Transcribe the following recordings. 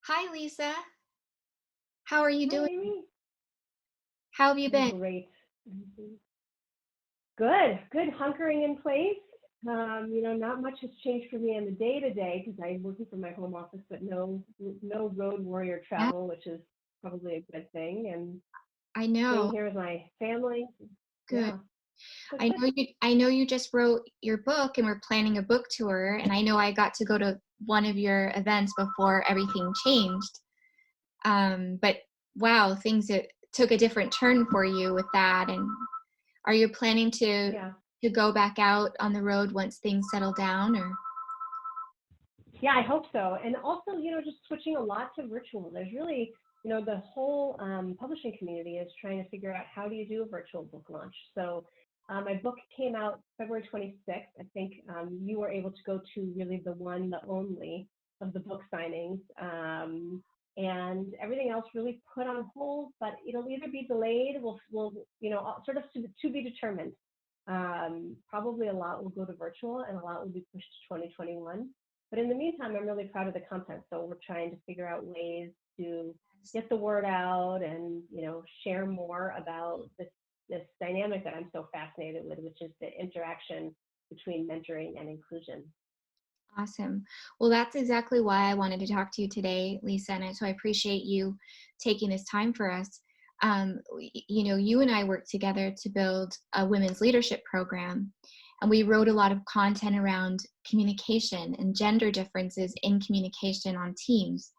Hi, Lisa. How are you Hi, doing? Amy. How have you I'm been? great. Good. Hunkering in place. Not much has changed for me on the day to day because I'm working from my home office, but no road warrior Yeah, travel, which is probably a good thing. And I staying know. here with my family. Good. Yeah, good, I good. know you just wrote your book and we're planning a book tour, and I know I got to go to one of your events before everything changed. But wow, took a different turn for you with that. And are you planning Yeah, to go back out on the road once things settle down, or yeah. I hope so. And also, just switching a lot to virtual. There's really, the whole publishing community is trying to figure out how do you do a virtual book launch. So my book came out February 26th. I think you were able to go to really the one, the only of the book signings. And everything else really put on hold, but it'll either be delayed, we'll sort of to be determined. Probably a lot will go to virtual and a lot will be pushed to 2021. But in the meantime, I'm really proud of the content. So we're trying to figure out ways to get the word out and share more about this dynamic that I'm so fascinated with, which is the interaction between mentoring and inclusion. awesome. Well, that's exactly why I wanted to talk to you today, Lisa, and so I appreciate you taking this time for us. You and I worked together to build a women's leadership program, and we wrote a lot of content around communication and gender differences in communication on teams.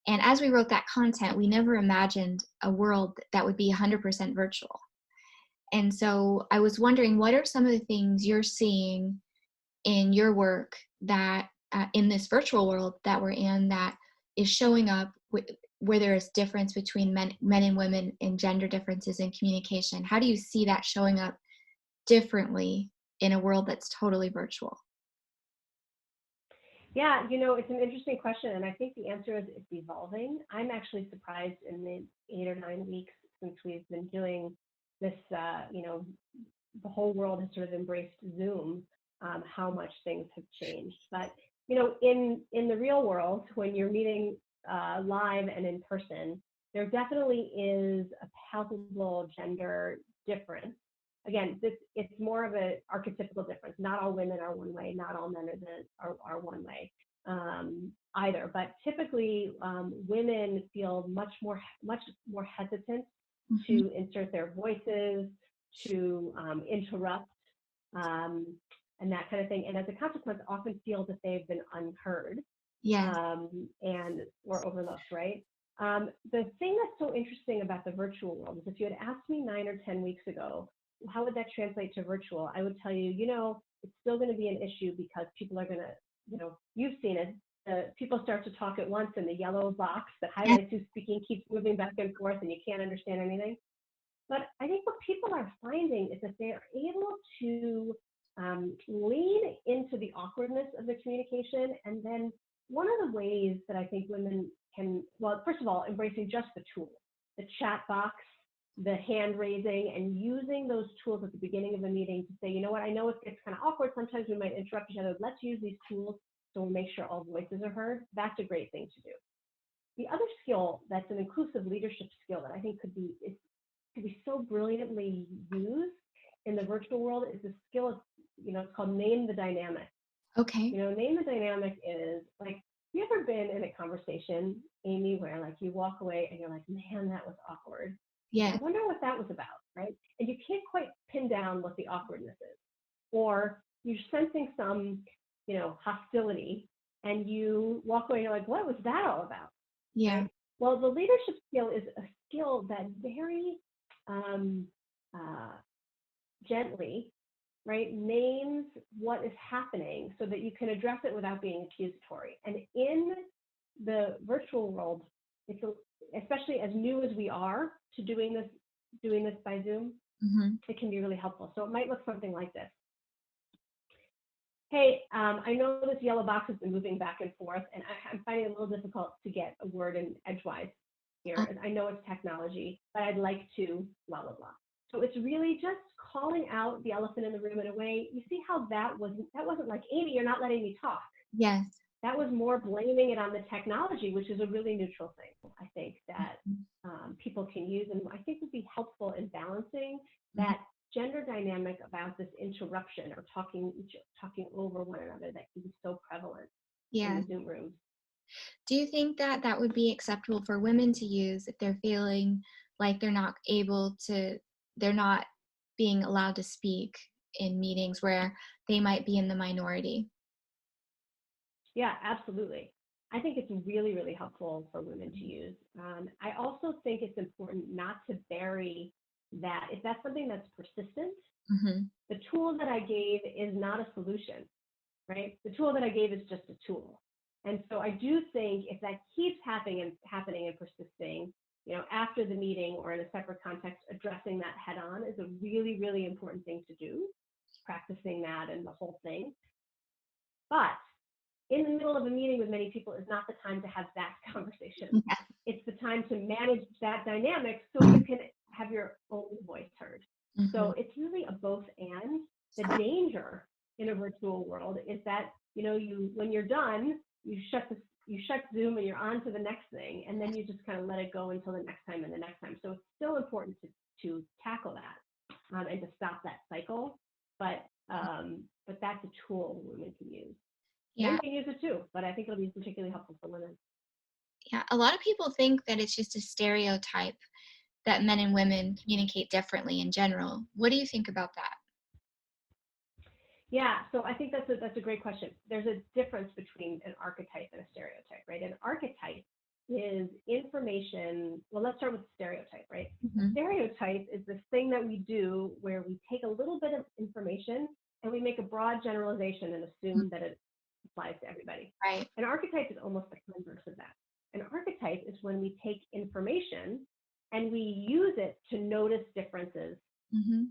And as we wrote that content, we never imagined a world that would be 100% virtual. And so I was wondering, what are some of the things you're seeing in your work that in this virtual world that we're in that is showing up where there is difference between men and women and gender differences in communication? How do you see that showing up differently in a world that's totally virtual? Yeah, it's an interesting question, and I think the answer is it's evolving. I'm actually surprised in the 8 or 9 weeks since we've been doing this, the whole world has sort of embraced Zoom, how much things have changed. But in the real world, when you're meeting live and in person, there definitely is a palpable gender difference. Again, it's more of an archetypical difference. Not all women are one way. Not all men are one way either. But typically, women feel much more hesitant Hmm. to insert their voices, to interrupt, um, and that kind of thing. And as a consequence, often feel that they've been unheard Yes. and or overlooked, right? The thing that's so interesting about the virtual world is if you had asked me 9 or 10 weeks ago, how would that translate to virtual? I would tell you, it's still going to be an issue because people are going to, you've seen it. People start to talk at once, and the yellow box that Yes. highlights who's speaking keeps moving back and forth, and you can't understand anything. But I think what people are finding is that they are able to lean into the awkwardness of the communication. And then one of the ways that I think women can, well, first of all, embracing just the tool, the chat box, the hand raising, and using those tools at the beginning of the meeting to say, you know what, I know it gets kind of awkward. Sometimes we might interrupt each other. Let's use these tools so we'll make sure all voices are heard. That's a great thing to do. The other skill that's an inclusive leadership skill that I think could be so brilliantly used in the virtual world is the skill of, it's called name the dynamic. Okay. Name the dynamic is like, you ever been in a conversation, Amy, where like you walk away and you're like, man, that was awkward. I Yes. wonder what that was about, right? And you can't quite pin down what the awkwardness is. Or you're sensing some, hostility, and you walk away and you're like, what was that all about? Yeah. Right? Well, the leadership skill is a skill that very um, uh, gently, right, names what is happening so that you can address it without being accusatory. And in the virtual world, especially as new as we are to doing this by Zoom, Hmm. it can be really helpful. So it might look something like this. Hey, I know this yellow box has been moving back and forth, and I'm finding it a little difficult to get a word in edgewise Uh, here. I know it's technology, but I'd like to blah, blah, blah. So it's really just calling out the elephant in the room in a way. You see how that wasn't like, Amy, you're not letting me talk. yes. that was more blaming it on the technology, which is a really neutral thing, I think, that people can use, and I think would be helpful in balancing that gender dynamic about this interruption or talking over one another that can be so prevalent in Yeah. the Zoom rooms. Do you think that that would be acceptable for women to use if they're feeling like they're not being allowed to speak in meetings where they might be in the minority? Yeah, absolutely. I think it's really, really helpful for women to use. I also think it's important not to bury that. If that's something that's persistent, Hmm. the tool that I gave is not a solution, right? The tool that I gave is just a tool. And so I do think if that keeps happening and persisting, after the meeting or in a separate context, addressing that head on is a really, really important thing to do, practicing that and the whole thing. But in the middle of a meeting with many people is not the time to have that conversation. Yeah. It's the time to manage that dynamic so you can have your own voice heard. So it's really a both and. The danger in a virtual world is that, when you're done, you shut Zoom and you're on to the next thing, and then you just kind of let it go until the next time and the next time. So it's still important to tackle that and to stop that cycle. But that's a tool women can use. Yeah. Men can use it too, but I think it'll be particularly helpful for women. Yeah. A lot of people think that it's just a stereotype that men and women communicate differently in general. What do you think about that? Yeah, so I think that's a great question. There's a difference between an archetype and a stereotype, right? An archetype is information. Well, let's start with stereotype, right? A Hmm. stereotype is this thing that we do where we take a little bit of information and we make a broad generalization and assume that it applies to everybody. Right. An archetype is almost the converse of that. An archetype is when we take information and we use it to notice differences Hmm.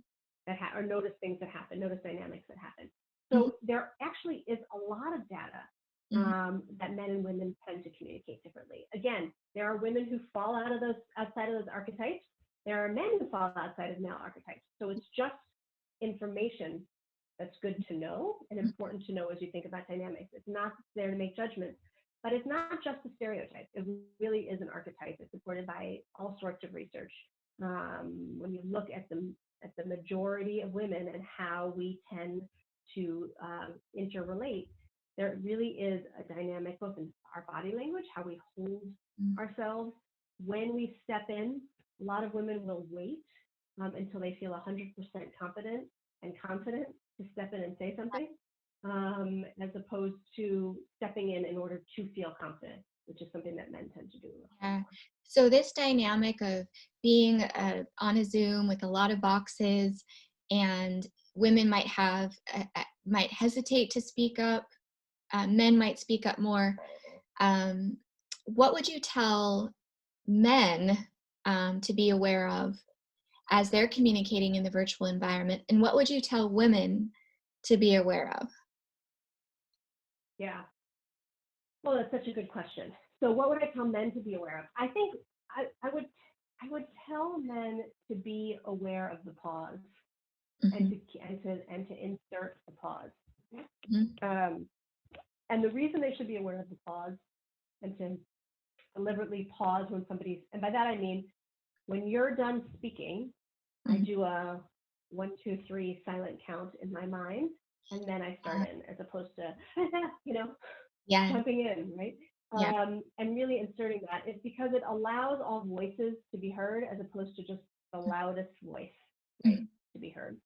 or notice things that happen, notice dynamics that happen. Hmm. So there actually is a lot of data Hmm. that men and women tend to communicate differently. Again, there are women who fall outside of those archetypes. There are men who fall outside of male archetypes. So it's just information that's good to know and important to know as you think about dynamics. It's not there to make judgments, but it's not just a stereotype. It really is an archetype. It's supported by all sorts of research. When you look at the majority of women and how we tend to interrelate, there really is a dynamic both in our body language, how we hold ourselves. When we step in, a lot of women will wait until they feel 100% competent and confident to step in and say something, as opposed to stepping in order to feel confident, which is something that men tend to do. Yeah. So this dynamic of being on a Zoom with a lot of boxes, and women might hesitate to speak up, men might speak up more. Um, what would you tell men to be aware of as they're communicating in the virtual environment, and what would you tell women to be aware of? Yeah. Well, that's such a good question. So what would I tell men to be aware of? I think I would tell men to be aware of the pause and Mhm. to insert the pause. Mhm. And the reason they should be aware of the pause and to deliberately pause when and by that I mean when you're done speaking, I Mhm. do a 1, 2, 3 silent count in my mind, and then I start in, as opposed to, you know, Yeah. jumping in, right? Yeah. And really inserting that. It's because it allows all voices to be heard as opposed to just the loudest voice, right, Mhm. to be heard.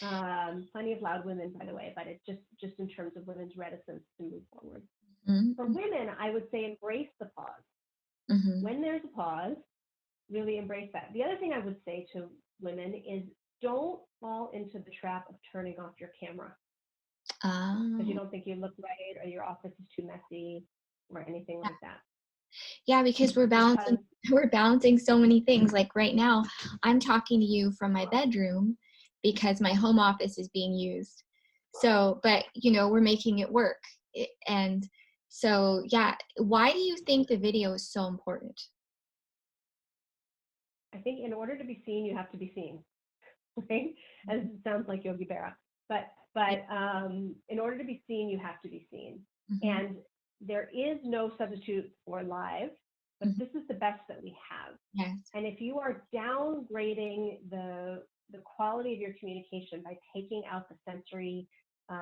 Plenty of loud women, by the way, but it's just in terms of women's reticence to move forward. For Mhm. women, I would say embrace the pause. Mhm. When there's a pause, really embrace that. The other thing I would say to women is don't fall into the trap of turning off your camera because you Oh. don't think you look right or your office is too messy or anything like that. Yeah, because Because we're balancing so many things. Like right now, I'm talking to you from my bedroom because my home office is being used. So, but we're making it work. And so, yeah, why do you think the video is so important? I think in order to be seen, you have to be seen, right? As it sounds like Yogi Berra. But in order to be seen, you have to be seen. Mhm. And there is no substitute for live, but Mhm. this is the best that we have. Yes. And if you are downgrading the quality of your communication by taking out the sensory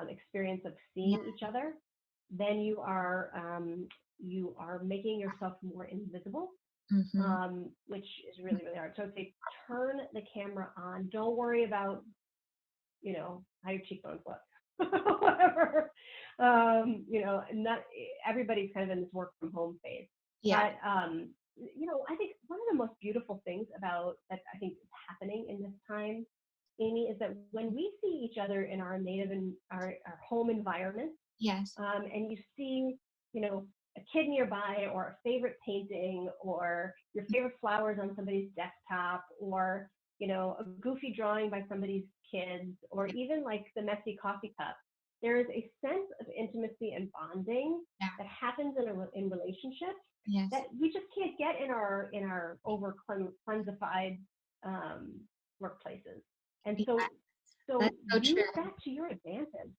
experience of Yeah. seeing each other, then you are making yourself more invisible, Mhm. which is really, really hard. So I'd say turn the camera on. Don't worry about, how your cheekbones look, whatever. Not everybody's kind of in this work from home phase. Yeah. But, I think one of the most beautiful things about that I think is happening in this time, Amy, is that when we see each other in our native and our home environment, Yes. and you see, a kid nearby or a favorite painting or your favorite flowers on somebody's desktop or, a goofy drawing by somebody's kids or even like the messy coffee cup, there is a sense of intimacy and bonding Yeah. that happens in relationships Yes. that we just can't get in our over cleansified workplaces. And Yeah. so That's so true. use that to your advantage.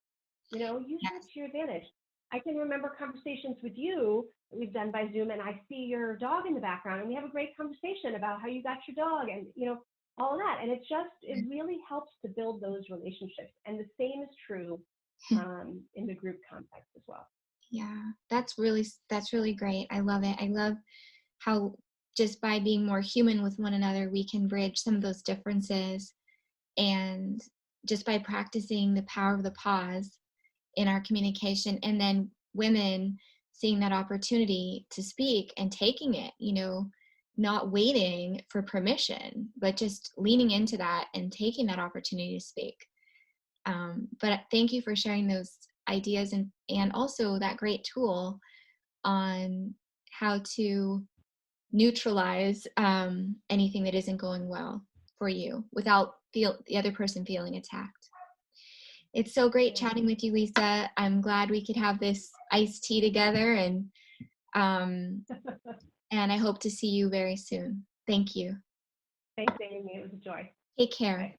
Use that Yes. to your advantage. I can remember conversations with you that we've done by Zoom, and I see your dog in the background, and we have a great conversation about how you got your dog, and all that. And it really helps to build those relationships. And the same is true in the group context as well. Yeah. That's really great. I love it. I love how just by being more human with one another, we can bridge some of those differences, and just by practicing the power of the pause in our communication, and then women seeing that opportunity to speak and taking it, not waiting for permission, but just leaning into that and taking that opportunity to speak. But thank you for sharing those ideas, and also that great tool on how to neutralize anything that isn't going well for you without the other person feeling attacked. It's so great Yeah. chatting with you, Lisa. I'm glad we could have this iced tea together, um, and I hope to see you very soon. Thank you. Thanks, Amy. It was a joy. Take care. Bye.